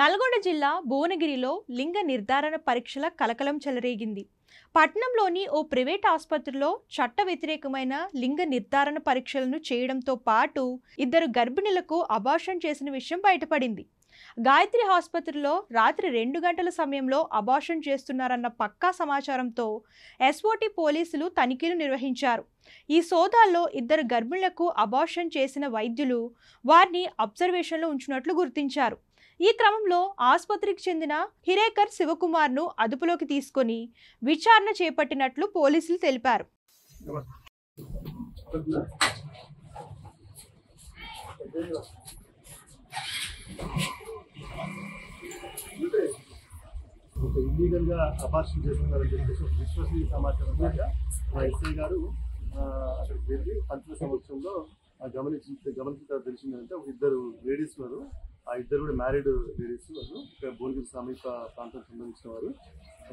నల్గొండ జిల్లా భువనగిరిలో లింగ నిర్ధారణ పరీక్షల కలకలం చెలరేగింది. పట్టణంలోని ఓ ప్రైవేట్ ఆసుపత్రిలో చట్ట వ్యతిరేకమైన లింగ నిర్ధారణ పరీక్షలను చేయడంతో పాటు ఇద్దరు గర్భిణులకు అబార్షన్ చేసిన విషయం బయటపడింది. గాయత్రి ఆసుపత్రిలో రాత్రి 2 గంటల సమయంలో అబార్షన్ చేస్తున్నారన్న పక్కా సమాచారంతో ఎస్ఓటి పోలీసులు తనిఖీలు నిర్వహించారు. ఈ సోదాల్లో ఇద్దరు గర్భిణులకు అబార్షన్ చేసిన వైద్యులు వారిని అబ్జర్వేషన్లో ఉంచినట్లు గుర్తించారు. ఈ క్రమంలో ఆసుపత్రికి చెందిన హిరేకర్ శివకుమార్ను అదుపులోకి తీసుకొని విచారణ చేపట్టినట్లు పోలీసులు తెలిపారు. ఇల్లీగల్గా అబార్షన్ చేస్తున్నారని చెప్పేసి ఒక విశ్వసనీయ సమాచారం ద్వారా మా ఎస్ఐ గారు అక్కడికి వెళ్ళి పంచుల సంవత్సరంలో గమనించిన తెలిసిందంటే ఒక ఇద్దరు లేడీస్ వారు, ఆ ఇద్దరు కూడా మ్యారీడ్ లేడీస్ వారు, ఇక్కడ భువనగిరి సమీప ప్రాంతానికి సంబంధించిన వారు.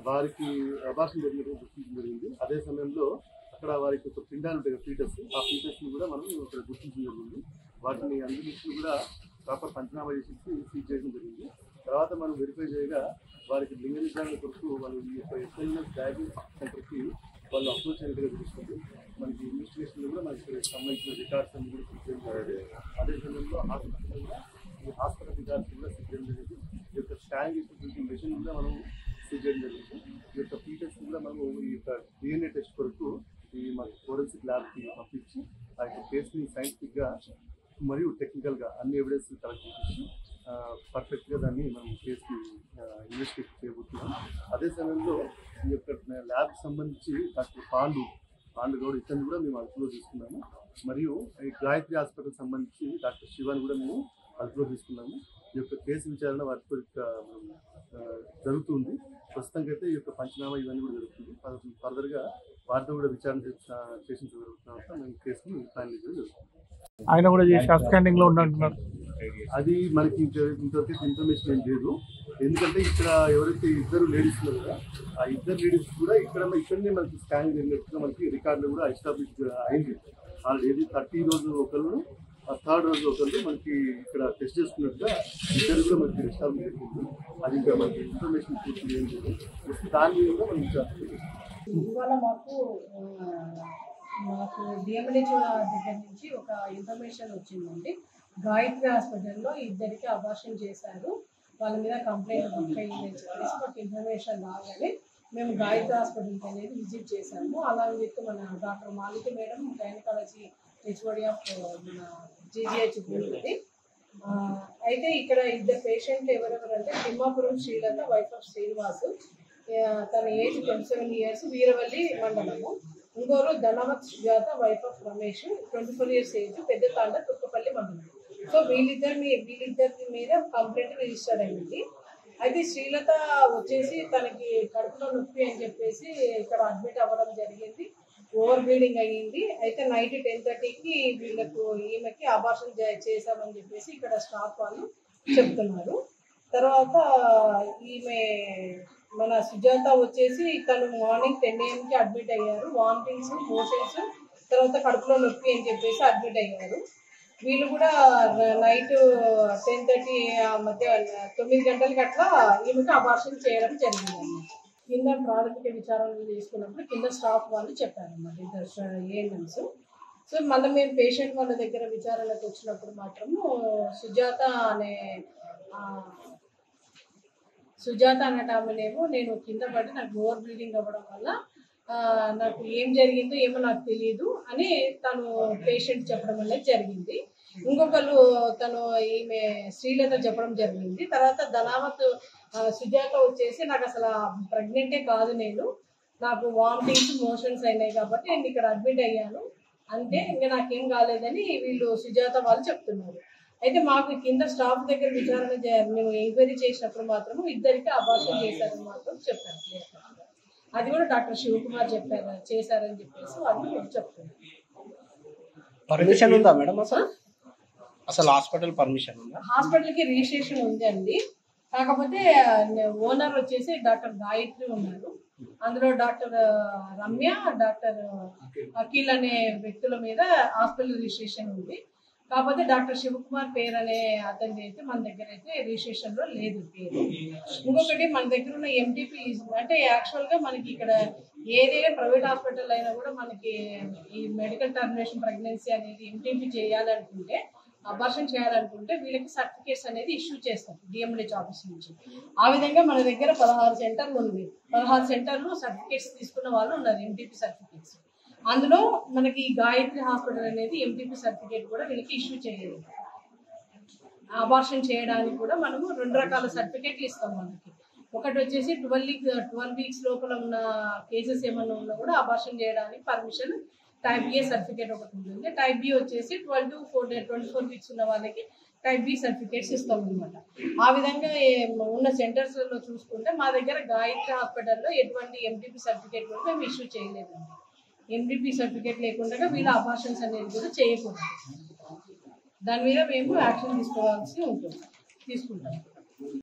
వారికి అబార్షన్ జరిగినట్టు గుర్తించడం జరిగింది. అదే సమయంలో అక్కడ వారికి ఒక పిండాలు ఉంటాయి, ఫీటస్, ఆ ఫీటస్ని కూడా మనం ఇక్కడ గుర్తించడం జరిగింది. వాటిని అన్నింటినీ కూడా ప్రాపర్ పంచనామా చేసి సీజ్ చేయడం జరిగింది. తర్వాత మనం వెరిఫై చేయగా వారికి లింగ నిర్ధారణ కొరకు వాళ్ళు ఈ యొక్క ఎస్ఐఎస్ డయాగ్నోస్టిక్ సెంటర్కి వాళ్ళు అప్రోచ్ అయినట్టుగా తెలుస్తుంది. మనకి ఇన్వెస్టిగేషన్లో కూడా మనకి సంబంధించిన రికార్డ్స్ అన్ని కూడా సీజ్ చేయడం. అదే సమయంలో హాస్పిటల్ కూడా ఈ హాస్పిటల్ రికార్డ్స్ కూడా సీజ్ చేయడం జరిగింది. ఈ యొక్క స్కాన్ చేసినటువంటి మెషిన్ కూడా మనం సీజ్ చేయడం జరిగింది. ఈ యొక్క ఫీటర్స్ కూడా మనము ఈ యొక్క DNA టెస్ట్ కొరకు ఈ మన ఫోరెన్సిక్ ల్యాబ్కి పంపించి ఆ యొక్క కేసుని సైంటిఫిక్గా మరియు టెక్నికల్గా అన్ని ఎవిడెన్స్ కలెక్ట్ చేసి పర్ఫెక్ట్గా దాన్ని మనం కేసుని ఇన్వెస్టిగేట్ చేయబోతున్నాం. అదే సమయంలో ఈ యొక్క ల్యాబ్కి సంబంధించి డాక్టర్ పాండు గౌడ్ ఇతన్ని కూడా మేము అదుపులో తీసుకున్నాము. మరియు ఈ గాయత్రి హాస్పిటల్కి సంబంధించి డాక్టర్ శివాని కూడా మేము అదుపులో తీసుకున్నాము. ఈ యొక్క కేసు విచారణ వాటితో జరుగుతుంది. ప్రస్తుతానికి అయితే ఈ యొక్క పంచనామా ఇవన్నీ కూడా జరుగుతుంది. ఫర్దర్గా వారితో కూడా విచారణ చేసిన తర్వాత మేము కేసుని ఫైనల్ జరుగుతుంది. ఆయన కూడా చేసి అబ్స్టాండింగ్ లో ఉండంటున్నారు. అది మనకి ఇంతవరకు ఇన్ఫర్మేషన్ ఏం లేదు. ఎందుకంటే ఇక్కడ ఎవరైతే ఇద్దరు లేడీస్ ఉన్నారు కదా, ఆ ఇద్దరు లేడీస్ కూడా ఇక్కడనే మనకి స్కాన్ జరిగినట్టుగా మనకి రికార్డులు కూడా ఎస్టాబ్లిష్ అయింది. ఏది 30 రోజు ఒకళ్ళు, 3rd రోజు ఒకళ్ళు మనకి ఇక్కడ టెస్ట్ చేసుకున్నట్టుగా ఇద్దరు కూడా మనకి ఎస్టాబ్లిష్ అవుతుంది. అది ఇంకా మనకి ఇన్ఫర్మేషన్ పూర్తి ఏం లేదు. దాని మీద కూడా మనం ఇవాళ మాకు డిఎంహెచ్ఓ దగ్గర నుంచి ఒక ఇన్ఫర్మేషన్ వచ్చిందండి. గాయత్రి హాస్పిటల్లో ఇద్దరికి అబార్షన్ చేశారు, వాళ్ళ మీద కంప్లైంట్ బుక్ అయ్యిందని చెప్పేసి మాకు ఇన్ఫర్మేషన్ రాగానే మేము గాయత్రి హాస్పిటల్కి అనేది విజిట్ చేశాము. అలాగే విత్ మన doctor Malika madam, gynaecology HOD of మన జీజీహెచ్ భూమిది. అయితే ఇక్కడ ఇద్దరు పేషెంట్లు ఎవరెవరంటే తిమ్మాపురం శ్రీలత, వైఫ్ ఆఫ్ శ్రీనివాసు, తన ఏజ్ 27 years, వీరవల్లి మండలము. ఇంకోరు Dhanavath Sujatha, wife of Ramesh, 24 years age, Pedda Thanda, తుక్కపల్లి మండలం. సో వీళ్ళిద్దరి మీద కంప్లైంట్ రిజిస్టర్ అయింది. అయితే శ్రీలత వచ్చేసి తనకి కడుపులో నొప్పి అని చెప్పేసి ఇక్కడ అడ్మిట్ అవ్వడం జరిగింది. ఓవర్ బ్లీడింగ్ అయ్యింది. అయితే నైట్ 10:30కి ఈమెకి అబార్షన్ చేశామని చెప్పేసి ఇక్కడ స్టాఫ్ వాళ్ళు చెప్తున్నారు. తర్వాత ఈమె మన సుజాత వచ్చేసి తను మార్నింగ్ 10 AM అడ్మిట్ అయ్యారు. వామిటింగ్స్, మోషన్స్, తర్వాత కడుపులో నొప్పి అని చెప్పేసి అడ్మిట్ అయ్యారు. వీళ్ళు కూడా నైట్ 10:30 మధ్య 9 గంటలకి అట్లా ఈమెకి అబార్షన్ చేయడం జరిగిందన్నమాట. కింద ప్రాథమిక విచారణ చేసుకున్నప్పుడు కింద స్టాఫ్ వాళ్ళు చెప్పారన్నమాట, ఇద్దరు ఏఎన్ఎంస్. సో మళ్ళీ మేము పేషెంట్ వాళ్ళ దగ్గర విచారణకు వచ్చినప్పుడు మాత్రము సుజాత అనటామనేమో నేను కింద పడి నాకు ఓవర్ బ్లీడింగ్ అవ్వడం వల్ల నాకు ఏం జరిగిందో ఏమో నాకు తెలియదు అని తను పేషెంట్ చెప్పడం అనేది జరిగింది. ఇంకొకరు ఈమె శ్రీలత చెప్పడం జరిగింది. తర్వాత ధనావత్ సుజాత వచ్చేసి నాకు అసలు ప్రెగ్నెంటే కాదు, నాకు వామిటింగ్స్, మోషన్స్ అయినాయి కాబట్టి నేను ఇక్కడ అడ్మిట్ అయ్యాను అంతే, ఇంకా నాకేం కాలేదని వీళ్ళు సుజాత వాళ్ళు చెప్తున్నారు. అయితే మాకు కింద స్టాఫ్ దగ్గర విచారణ మేము ఎంక్వైరీ చేసినప్పుడు మాత్రం ఇద్దరికి అబార్షన్ చేశారని మాత్రం చెప్పారు. అది కూడా డాక్టర్ శివకుమార్ చేశారని చెప్పేసి వాళ్ళు చెప్తున్నారు. పర్మిషన్ ఉందా మేడం? అసలు హాస్పిటల్ పర్మిషన్ ఉందా? హాస్పిటల్కి రిజిస్ట్రేషన్ ఉంది అండి. కాకపోతే ఓనర్ వచ్చేసి డాక్టర్ గాయత్రి ఉన్నారు. అందులో డాక్టర్ రమ్య, డాక్టర్ అఖిల్ అనే వ్యక్తుల మీద హాస్పిటల్ రిజిస్ట్రేషన్ ఉంది. కాకపోతే డాక్టర్ శివకుమార్ పేరు అనే అతని అయితే మన దగ్గర అయితే రిజిస్ట్రేషన్ లో లేదు పేరు. ఇంకొకటి మన దగ్గర ఉన్న ఎంటీపీ అంటే యాక్చువల్ గా మనకి ఇక్కడ ఏదైనా ప్రైవేట్ హాస్పిటల్ అయినా కూడా మనకి ఈ మెడికల్ టర్మినేషన్ ప్రెగ్నెన్సీ అనేది ఎంటీపీ చేయాలనుకుంటే, అబార్షన్ చేయాలనుకుంటే వీళ్ళకి సర్టిఫికేట్స్ అనేది ఇష్యూ చేస్తారు డిఎంహెచ్ ఆఫీస్ నుంచి. ఆ విధంగా మన దగ్గర 16 సెంటర్లు ఉన్నాయి. 16 సెంటర్లు సర్టిఫికేట్స్ తీసుకున్న వాళ్ళు ఉన్నారు, ఎంటీపీ సర్టిఫికేట్స్. అందులో మనకి గాయత్రి హాస్పిటల్ అనేది ఎంటీపీ సర్టిఫికేట్ కూడా వీళ్ళకి ఇష్యూ చేయలేదు. అబార్షన్ చేయడానికి కూడా మనము 2 రకాల సర్టిఫికేట్లు ఇస్తాం వాళ్ళకి. ఒకటి వచ్చేసి 12 వీక్స్ లోపల ఉన్న కేసెస్ ఏమన్నా ఉన్నా కూడా అబార్షన్ చేయడానికి పర్మిషన్ టైప్ ఏ సర్టిఫికేట్ ఒకటి ఉంటుంది. టైప్ బి వచ్చేసి 12 to 24 వీక్స్ ఉన్న వాళ్ళకి టైప్ బి సర్టిఫికేట్స్ ఇస్తాం అనమాట. ఆ విధంగా ఉన్న సెంటర్స్లో చూసుకుంటే మా దగ్గర గాయత్రి హాస్పిటల్లో ఎటువంటి ఎంటీపీ సర్టిఫికేట్ కూడా మేము ఇష్యూ చేయలేదండి. ఎంటీపీ సర్టిఫికేట్ లేకుండా వీళ్ళ అబార్షన్స్ అనేది కూడా చేయకూడదు. దాని మీద మేము యాక్షన్ తీసుకోవాల్సి ఉంటుంది, తీసుకుంటాం.